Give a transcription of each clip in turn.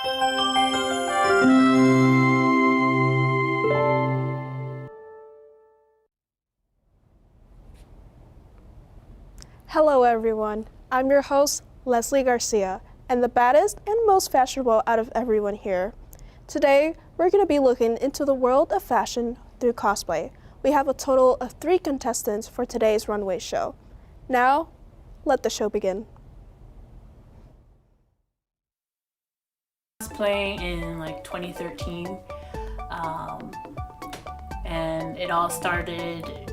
Hello everyone, I'm your host, Leslie Garcia, and the baddest and most fashionable out of everyone here. Today, we're going to be looking into the world of fashion through cosplay. We have a total of 3 contestants for today's runway show. Now, let the show begin. Cosplay in like 2013, and it all started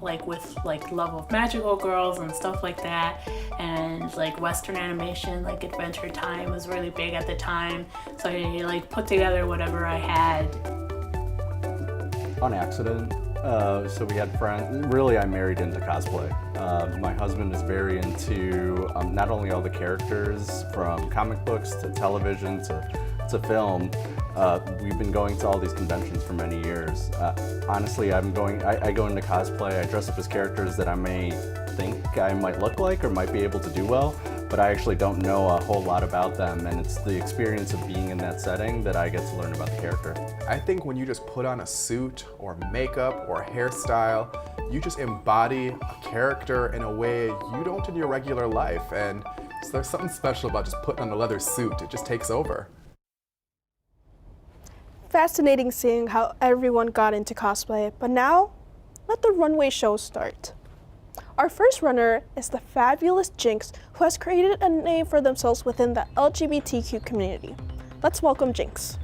like with like love of magical girls and stuff like that, and like Western animation, like Adventure Time was really big at the time, so I like put together whatever I had. On accident. So we had friends. Really, I married into cosplay. My husband is very into not only all the characters from comic books to television to film. We've been going to all these conventions for many years. Honestly, I go into cosplay, I dress up as characters that I may think I might look like or might be able to do well, but I actually don't know a whole lot about them, and it's the experience of being in that setting that I get to learn about the character. I think when you just put on a suit or makeup or hairstyle, you just embody a character in a way you don't in your regular life, and so there's something special about just putting on a leather suit. It just takes over. Fascinating seeing how everyone got into cosplay, but now, let the runway show start. Our first runner is the fabulous Jinx, who has created a name for themselves within the LGBTQ community. Let's welcome Jinx.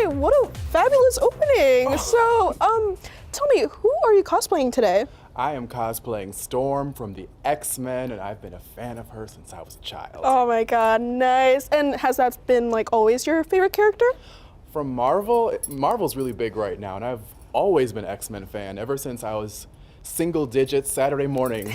What a fabulous opening. So, tell me, who are you cosplaying today? I am cosplaying Storm from the X-Men, and I've been a fan of her since I was a child. Oh my god, nice. And has that been like always your favorite character? From Marvel, Marvel's really big right now, and I've always been an X-Men fan ever since I was single digits Saturday mornings.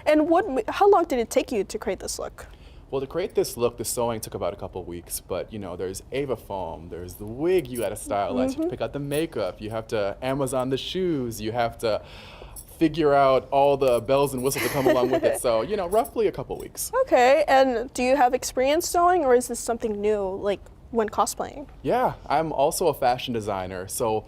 And how long did it take you to create this look? Well, to create this look, the sewing took about a couple weeks, but you know, there's Ava foam, there's the wig you gotta stylize, you have to pick out the makeup, you have to Amazon the shoes, you have to figure out all the bells and whistles that come along with it. So, you know, roughly a couple weeks. Okay, and do you have experience sewing, or is this something new, like when cosplaying? Yeah, I'm also a fashion designer, so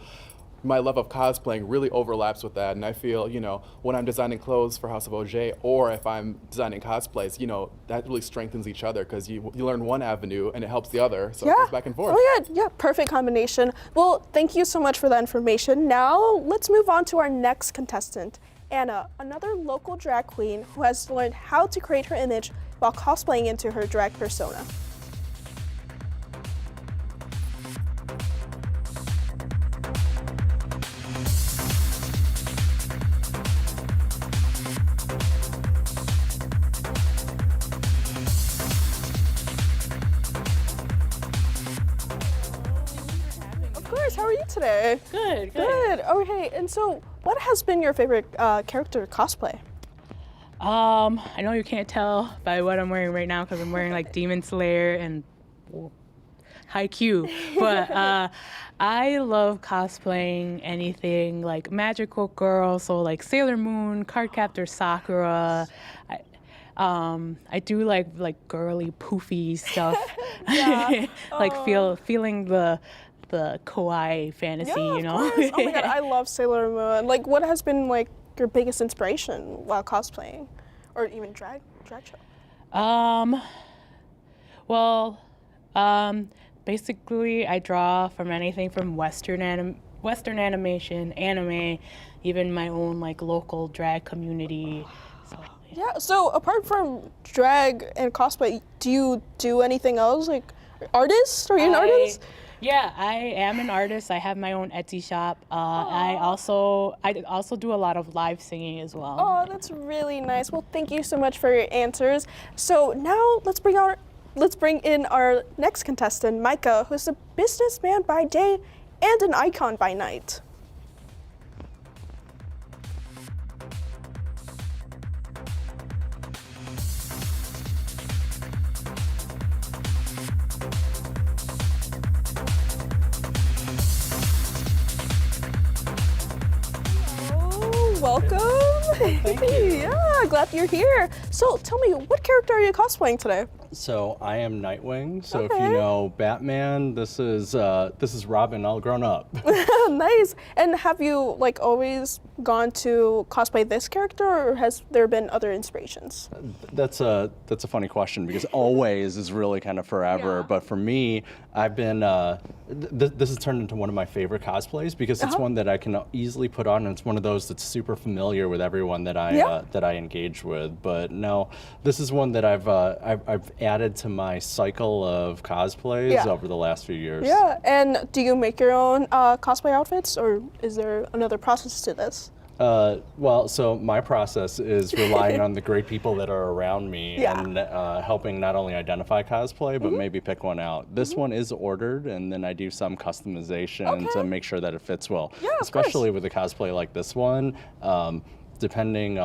my love of cosplaying really overlaps with that, and I feel, you know, when I'm designing clothes for House of OJ, or if I'm designing cosplays, you know, that really strengthens each other, because you learn one avenue and it helps the other, so it goes back and forth. Oh yeah, perfect combination. Well, thank you so much for that information. Now, let's move on to our next contestant, Anna, another local drag queen who has learned how to create her image while cosplaying into her drag persona. How are you today? Good. Okay, and so what has been your favorite character cosplay? I know you can't tell by what I'm wearing right now because I'm wearing like Demon Slayer and Haikyuu, but I love cosplaying anything like magical girl, so like Sailor Moon, Cardcaptor Sakura. I do like girly poofy stuff. Yeah. Like feeling the kawaii fantasy, Yeah, you know? of course. Oh my god, I love Sailor Moon. Like, what has been like your biggest inspiration while cosplaying, or even drag show? Basically, I draw from anything from Western animation, anime, even my own like local drag community. So, Yeah. So apart from drag and cosplay, do you do anything else? Like, artist? Are you an artist? Yeah, I am an artist. I have my own Etsy shop. I also do a lot of live singing as well. Oh, that's really nice. Well, thank you so much for your answers. So now let's bring let's bring in our next contestant, Micah, who's a businessman by day and an icon by night. Welcome. Thank you. Yeah, glad you're here. So tell me, what character are you cosplaying today? So I am Nightwing. So if Okay. you know Batman, this is Robin all grown up. Nice. And have you like always gone to cosplay this character, or has there been other inspirations? That's a funny question because always is really kind of forever. Yeah. But for me, I've been this has turned into one of my favorite cosplays because it's one that I can easily put on, and it's one of those that's super familiar with everyone that I engage with. But no, this is one that I've added to my cycle of cosplays over the last few years. Yeah. And do you make your own cosplay outfits, or is there another process to this? Well, so my process is relying on the great people that are around me and helping not only identify cosplay, but maybe pick one out. This one is ordered, and then I do some customization to make sure that it fits well. Yeah, of especially with a cosplay like this one. Depending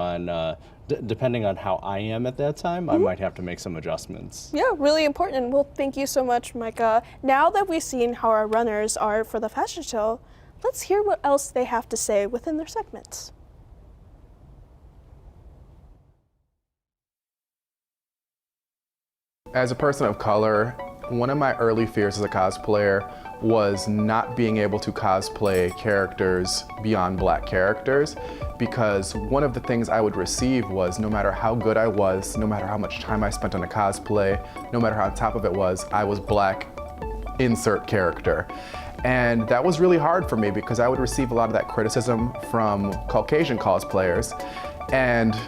on how I am at that time, I might have to make some adjustments. Yeah, really important. Well, thank you so much, Micah. Now that we've seen how our runners are for the fashion show, let's hear what else they have to say within their segments. As a person of color, one of my early fears as a cosplayer was not being able to cosplay characters beyond Black characters, because one of the things I would receive was no matter how good I was, no matter how much time I spent on a cosplay, no matter how on top of it was, I was Black, insert character. And that was really hard for me because I would receive a lot of that criticism from Caucasian cosplayers, and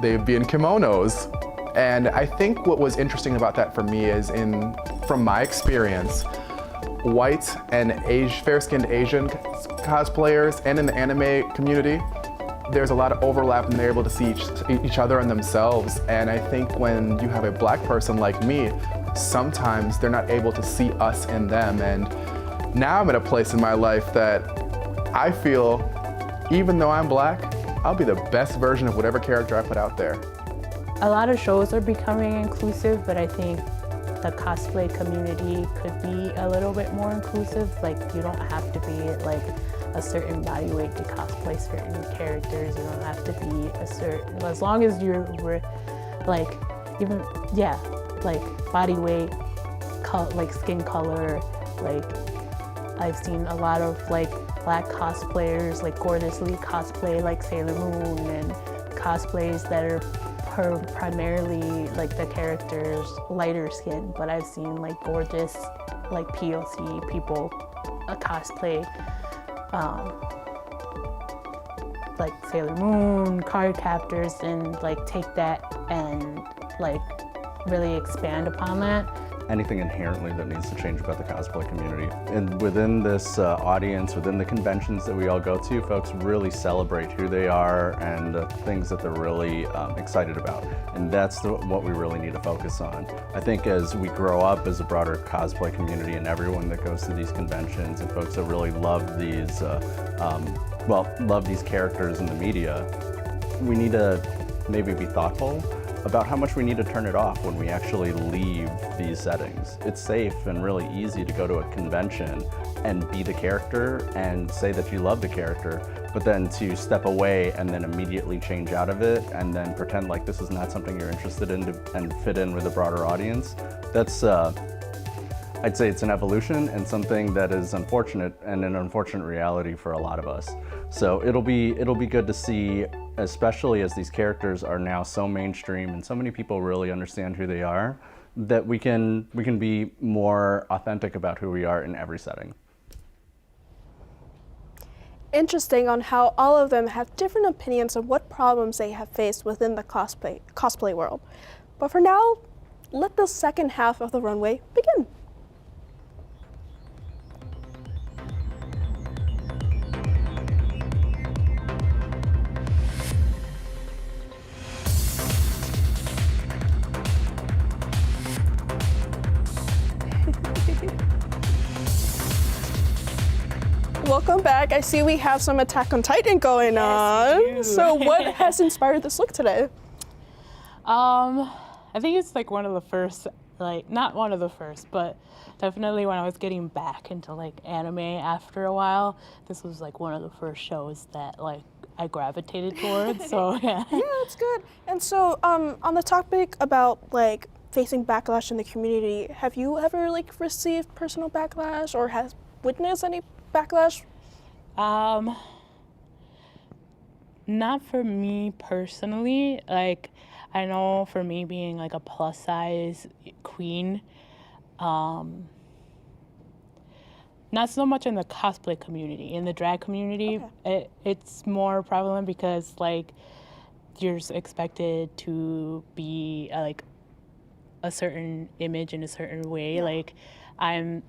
they'd be in kimonos. And I think what was interesting about that for me is from my experience, white and fair-skinned Asian cosplayers and in the anime community, there's a lot of overlap and they're able to see each other and themselves. And I think when you have a Black person like me, sometimes they're not able to see us in them. And now I'm at a place in my life that I feel, even though I'm Black, I'll be the best version of whatever character I put out there. A lot of shows are becoming inclusive, but I think the cosplay community could be a little bit more inclusive. Like, you don't have to be like a certain body weight to cosplay certain characters. You don't have to be a certain, as long as you're like, even, like body weight, like skin color. Like, I've seen a lot of like Black cosplayers, like gorgeously cosplay like Sailor Moon, and cosplays that are primarily like the characters lighter skin, but I've seen like gorgeous like POC people cosplay like Sailor Moon, card captors, and like take that and like really expand upon that. Anything inherently that needs to change about the cosplay community. And within this audience, within the conventions that we all go to, folks really celebrate who they are and the things that they're really excited about. And that's what we really need to focus on. I think as we grow up as a broader cosplay community and everyone that goes to these conventions and folks that really love these, love these characters in the media, we need to maybe be thoughtful about how much we need to turn it off when we actually leave these settings. It's safe and really easy to go to a convention and be the character and say that you love the character, but then to step away and then immediately change out of it and then pretend like this is not something you're interested in and fit in with a broader audience, that's, I'd say it's an evolution and something that is unfortunate and an unfortunate reality for a lot of us. So it'll be good to see, especially as these characters are now so mainstream and so many people really understand who they are, that we can be more authentic about who we are in every setting. Interesting on how all of them have different opinions on what problems they have faced within the cosplay world. But for now, let the second half of the runway begin. Welcome back. I see we have some Attack on Titan going on. we do. So what has inspired this look today? I think it's like one of the first, like not one of the first, but definitely when I was getting back into like anime after a while, this was like one of the first shows that like I gravitated towards. So yeah. Yeah, that's good. And so on the topic about like facing backlash in the community, have you ever like received personal backlash or has witnessed any backlash? Not for me personally. Like, I know for me being like a plus size queen, not so much in the cosplay community. In the drag community, it's more prevalent because like you're expected to be like a certain image in a certain way. Like, I'm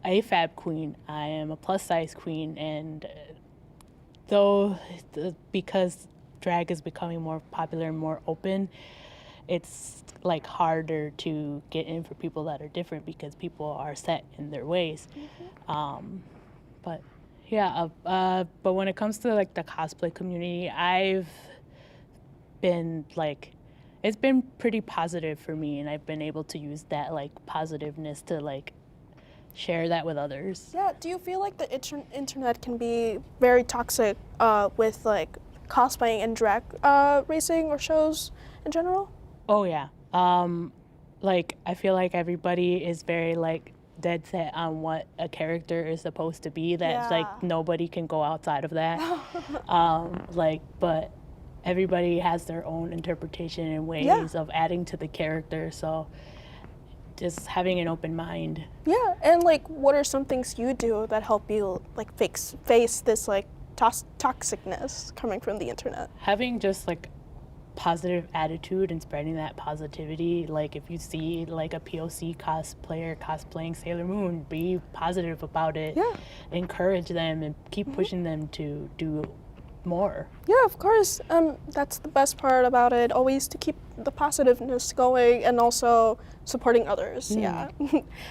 a fab queen, I am a plus size queen, and because drag is becoming more popular and more open, it's like harder to get in for people that are different because people are set in their ways. But yeah, but when it comes to like the cosplay community, I've been like, it's been pretty positive for me, and I've been able to use that like positiveness to like share that with others. Yeah, do you feel like the internet can be very toxic with like cosplaying and drag racing or shows in general? Oh yeah. Like I feel like everybody is very like dead set on what a character is supposed to be, that like nobody can go outside of that. Like, but everybody has their own interpretation and ways of adding to the character, so just having an open mind. Yeah, and like what are some things you do that help you like face this like toxicness coming from the internet? Having just like positive attitude and spreading that positivity. Like if you see like a POC cosplayer cosplaying Sailor Moon, be positive about it. Yeah. Encourage them and keep pushing them to do more. Yeah, of course. That's the best part about it, always to keep the positiveness going and also supporting others. Yeah.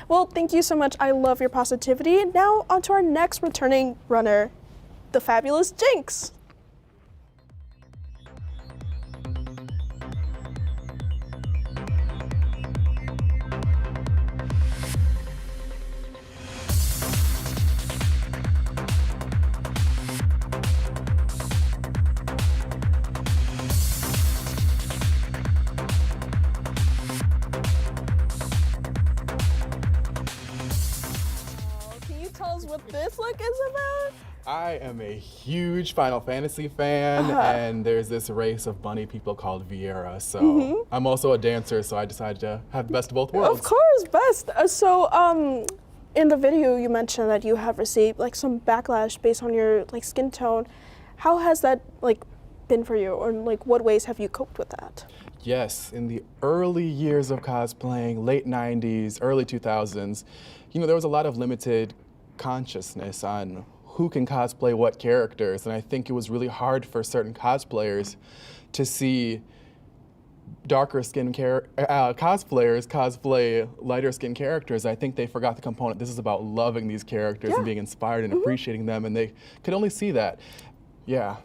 Well, thank you so much. I love your positivity. Now on to our next returning runner, the fabulous Jinx. Tell us what this look is about? I am a huge Final Fantasy fan, and there's this race of bunny people called Viera. So I'm also a dancer, so I decided to have the best of both worlds. Of course, best. So in the video you mentioned that you have received like some backlash based on your like skin tone. How has that like been for you, or like what ways have you coped with that? Yes, in the early years of cosplaying, late 90s, early 2000s, you know, there was a lot of limited consciousness on who can cosplay what characters, and I think it was really hard for certain cosplayers to see darker skin cosplayers cosplay lighter skin characters. I think they forgot the component. This is about loving these characters and being inspired and appreciating them, and they could only see that. Yeah.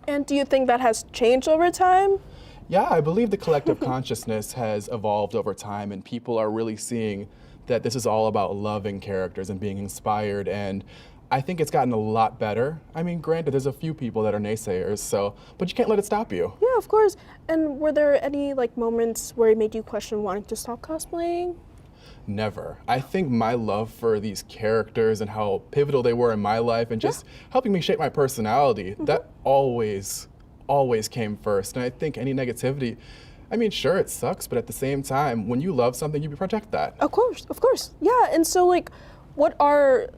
And do you think that has changed over time? Yeah, I believe the collective consciousness has evolved over time, and people are really seeing that this is all about loving characters and being inspired, and I think it's gotten a lot better. I mean, granted, there's a few people that are naysayers, but you can't let it stop you. Yeah, of course. And were there any like moments where it made you question wanting to stop cosplaying? Never. I think my love for these characters and how pivotal they were in my life and just helping me shape my personality, that always came first. And I think any negativity, I mean, sure, it sucks, but at the same time, when you love something, you protect that. Of course. Yeah, and so like, what are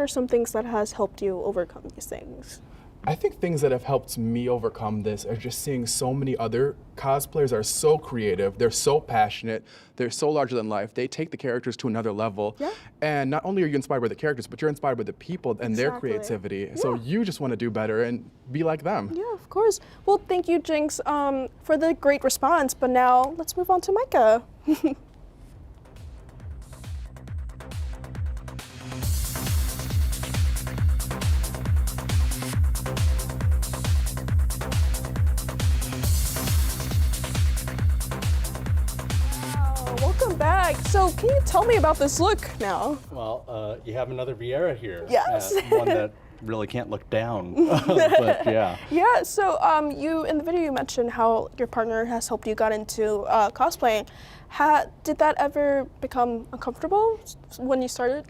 some things that has helped you overcome these things? I think things that have helped me overcome this are just seeing so many other cosplayers are so creative, they're so passionate, they're so larger than life, they take the characters to another level. Yeah. And not only are you inspired by the characters, but you're inspired by the people and their creativity. Yeah. So you just want to do better and be like them. Yeah, of course. Well, thank you, Jinx, for the great response, but now let's move on to Micah. So can you tell me about this look now? Well, you have another Vieira here. Yes. One that really can't look down. But yeah. Yeah, so you in the video you mentioned how your partner has helped you got into cosplaying. Did that ever become uncomfortable when you started?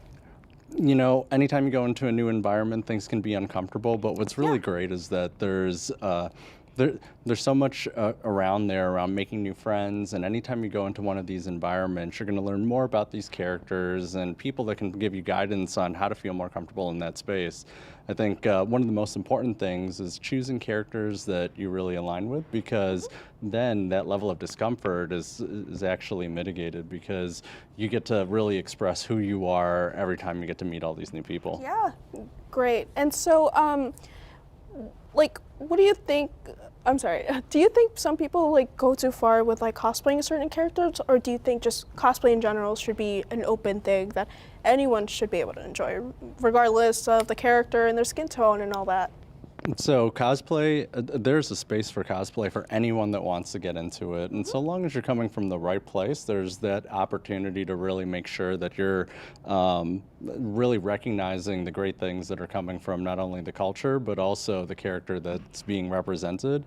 You know, anytime you go into a new environment, things can be uncomfortable. But what's really great is that there's so much around making new friends, and anytime you go into one of these environments, you're going to learn more about these characters and people that can give you guidance on how to feel more comfortable in that space. I think one of the most important things is choosing characters that you really align with, because then that level of discomfort is actually mitigated, because you get to really express who you are every time you get to meet all these new people. Yeah, great. And so, like, what do you think? I'm sorry. Do you think some people like go too far with like cosplaying certain characters, or do you think just cosplay in general should be an open thing that anyone should be able to enjoy, regardless of the character and their skin tone and all that? So cosplay, there's a space for cosplay for anyone that wants to get into it. And so long as you're coming from the right place, there's that opportunity to really make sure that you're really recognizing the great things that are coming from not only the culture, but also the character that's being represented.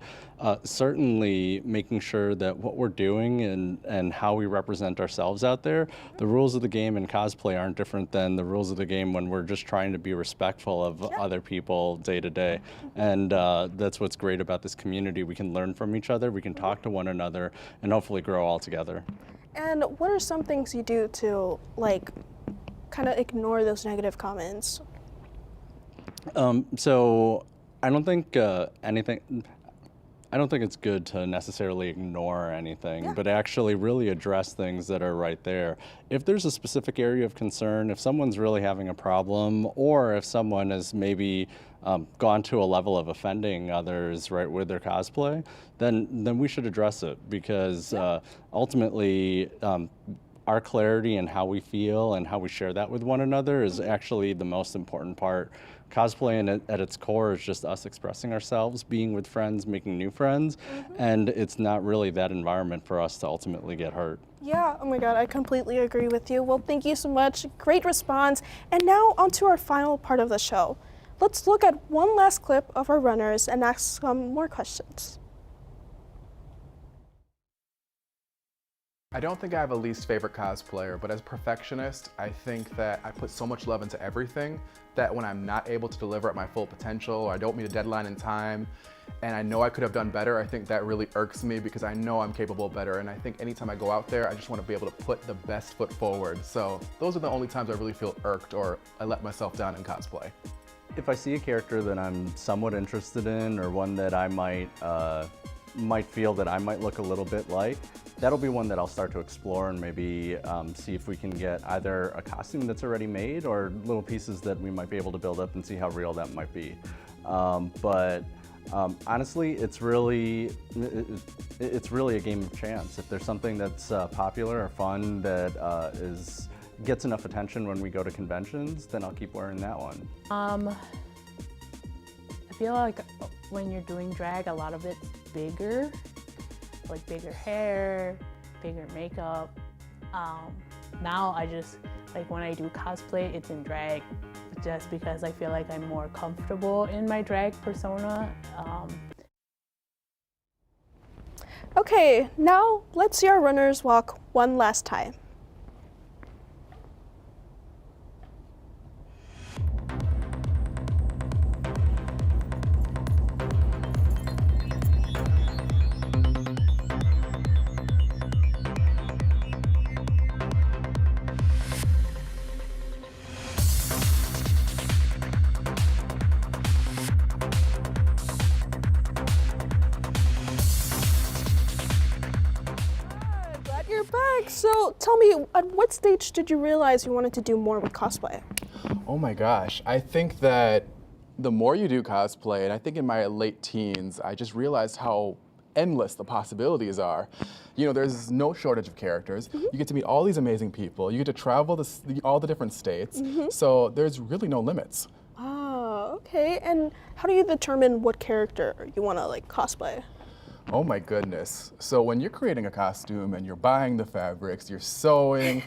Certainly making sure that what we're doing and how we represent ourselves out there, the rules of the game in cosplay aren't different than the rules of the game when we're just trying to be respectful of other people day to day. And that's what's great about this community. We can learn from each other, we can talk to one another, and hopefully grow all together. And what are some things you do to like kind of ignore those negative comments? So I don't think I don't think it's good to necessarily ignore anything, but actually really address things that are right there. If there's a specific area of concern, if someone's really having a problem, or if someone has maybe gone to a level of offending others right with their cosplay, then we should address it, because ultimately our clarity and how we feel and how we share that with one another is actually the most important part. Cosplay at its core is just us expressing ourselves, being with friends, making new friends, and it's not really that environment for us to ultimately get hurt. Yeah, oh my God, I completely agree with you. Well, thank you so much. Great response. And now on to our final part of the show. Let's look at one last clip of our runners and ask some more questions. I don't think I have a least favorite cosplayer, but as a perfectionist, I think that I put so much love into everything that when I'm not able to deliver at my full potential, or I don't meet a deadline in time, and I know I could have done better, I think that really irks me, because I know I'm capable of better. And I think anytime I go out there, I just want to be able to put the best foot forward. So those are the only times I really feel irked or I let myself down in cosplay. If I see a character that I'm somewhat interested in, or one that I might feel that I might look a little bit like, that'll be one that I'll start to explore and maybe see if we can get either a costume that's already made or little pieces that we might be able to build up and see how real that might be. But honestly, it's really a game of chance. If there's something that's popular or fun that gets enough attention when we go to conventions, then I'll keep wearing that one. I feel like when you're doing drag, a lot of it's bigger, like bigger hair, bigger makeup. Now I just, like when I do cosplay, it's in drag, just because I feel like I'm more comfortable in my drag persona. Okay, now let's see our runners walk one last time. You're back. So tell me, at what stage did you realize you wanted to do more with cosplay? Oh my gosh, I think that the more you do cosplay, and I think in my late teens, I just realized how endless the possibilities are. You know, there's no shortage of characters. You get to meet all these amazing people. You get to travel all the different states. So there's really no limits. Oh, okay. And how do you determine what character you want to like cosplay? Oh my goodness. So when you're creating a costume and you're buying the fabrics, you're sewing,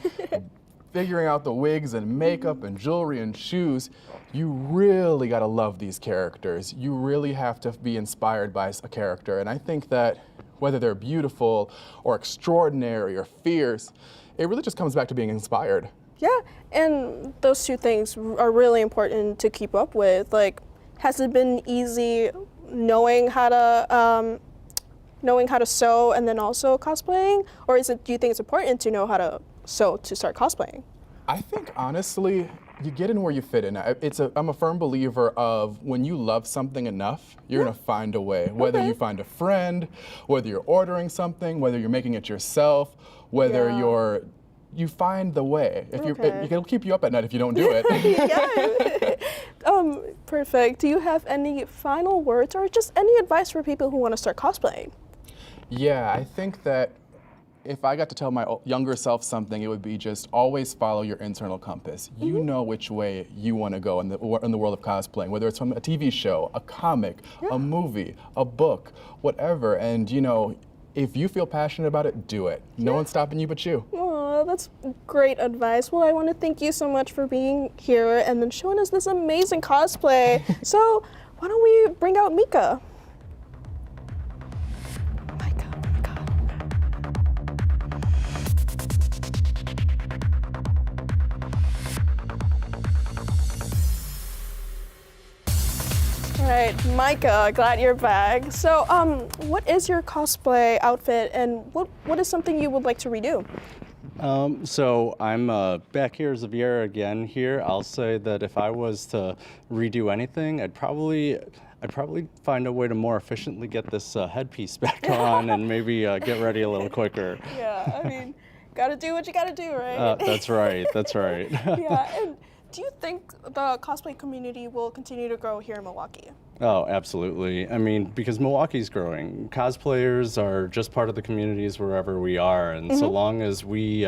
figuring out the wigs and makeup and jewelry and shoes, you really gotta love these characters. You really have to be inspired by a character. And I think that whether they're beautiful or extraordinary or fierce, it really just comes back to being inspired. Yeah, and those two things are really important to keep up with. Like, has it been easy knowing how to sew and then also cosplaying, or do you think it's important to know how to sew to start cosplaying? I think honestly, you get in where you fit in. I'm a firm believer of when you love something enough, you're gonna find a way. Whether you find a friend, whether you're ordering something, whether you're making it yourself, whether you find the way. It'll keep you up at night if you don't do it. Perfect. Do you have any final words or just any advice for people who want to start cosplaying? Yeah, I think that if I got to tell my younger self something, it would be just always follow your internal compass. You know which way you want to go in the world of cosplaying, whether it's from a TV show, a comic, a movie, a book, whatever. And if you feel passionate about it, do it. No one's stopping you but you. Oh, that's great advice. Well, I want to thank you so much for being here and then showing us this amazing cosplay. So why don't we bring out Mika? All right, Micah, glad you're back. So, what is your cosplay outfit, and what is something you would like to redo? So I'm back here as Xavier again here. I'll say that if I was to redo anything, I'd probably find a way to more efficiently get this headpiece back on and maybe get ready a little quicker. Yeah, I mean, gotta do what you gotta do, right? That's right, that's right. Yeah, and do you think the cosplay community will continue to grow here in Milwaukee? Oh, absolutely. I mean, because Milwaukee's growing. Cosplayers are just part of the communities wherever we are, and so long as we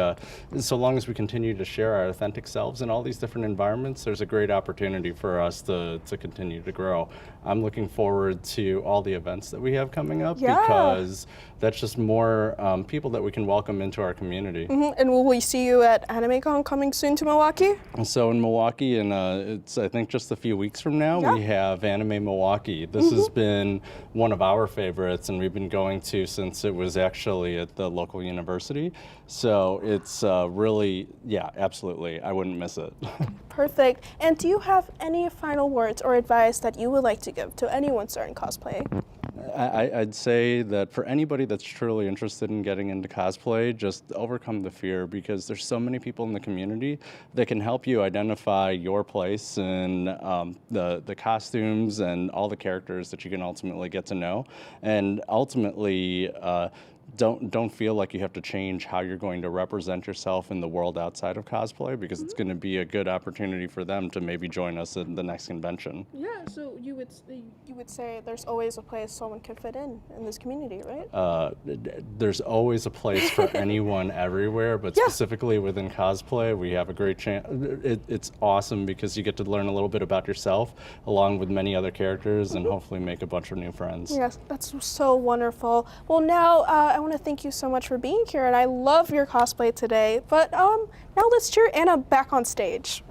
continue to share our authentic selves in all these different environments, there's a great opportunity for us to continue to grow. I'm looking forward to all the events that we have coming up because that's just more people that we can welcome into our community. And will we see you at AnimeCon coming soon to Milwaukee? So in Milwaukee, and it's I think just a few weeks from now, we have Anime Milwaukee. This has been one of our favorites, and we've been going to since it was actually at the local university. So it's really, yeah, absolutely. I wouldn't miss it. Perfect. And do you have any final words or advice that you would like to give to anyone starting cosplay? I'd say that for anybody that's truly interested in getting into cosplay, just overcome the fear, because there's so many people in the community that can help you identify your place in the costumes and all the characters that you can ultimately get to know. And ultimately, don't feel like you have to change how you're going to represent yourself in the world outside of cosplay, because it's going to be a good opportunity for them to maybe join us at the next convention. Yeah, so you would say there's always a place someone can fit in this community, right? There's always a place for anyone everywhere, but specifically within cosplay, we have a great chance. It's awesome because you get to learn a little bit about yourself along with many other characters and hopefully make a bunch of new friends. Yes, that's so wonderful. Well, now I want to thank you so much for being here, and I love your cosplay today. But now let's cheer Anna back on stage.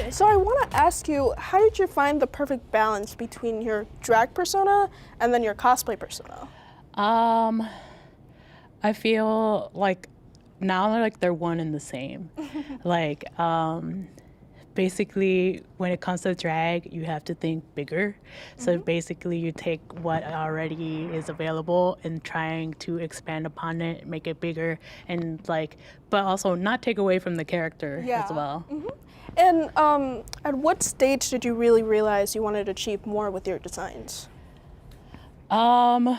So I want to ask you, how did you find the perfect balance between your drag persona and then your cosplay persona? I feel like now they're one and the same. Basically, when it comes to drag, you have to think bigger. So basically, you take what already is available and trying to expand upon it, make it bigger, and but also not take away from the character as well. And at what stage did you really realize you wanted to achieve more with your designs? I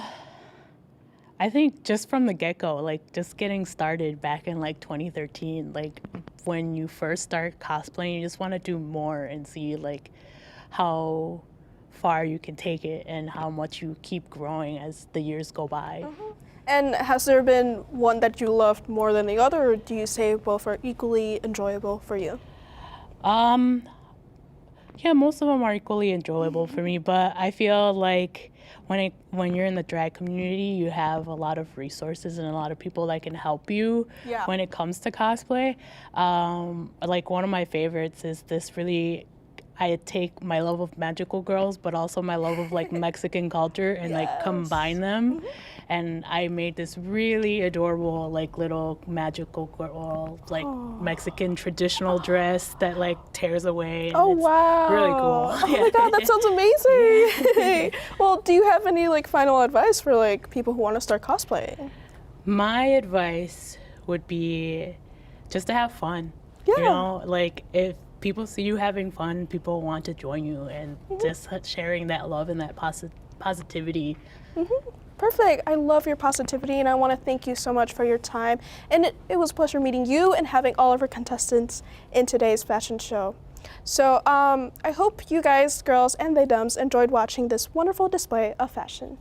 think just from the get-go, just getting started back in 2013, when you first start cosplaying, you just want to do more and see how far you can take it and how much you keep growing as the years go by. And has there been one that you loved more than the other, or do you say both are equally enjoyable for you? Yeah, most of them are equally enjoyable for me, but I feel like when you're in the drag community, you have a lot of resources and a lot of people that can help you Yeah. when it comes to cosplay. Like one of my favorites is this really. I take my love of magical girls, but also my love of like Mexican culture and like combine them. And I made this really adorable like little magical girl, like Mexican traditional dress that like tears away. And Oh it's wow! really cool. Oh my god, that sounds amazing! Well, do you have any like final advice for like people who want to start cosplaying? My advice would be just to have fun. Yeah. You know, like if people see you having fun, people want to join you, and just sharing that love and that positivity. Perfect. I love your positivity, and I want to thank you so much for your time. And it was a pleasure meeting you and having all of our contestants in today's fashion show. So I hope you guys, girls, and they dumbs enjoyed watching this wonderful display of fashion.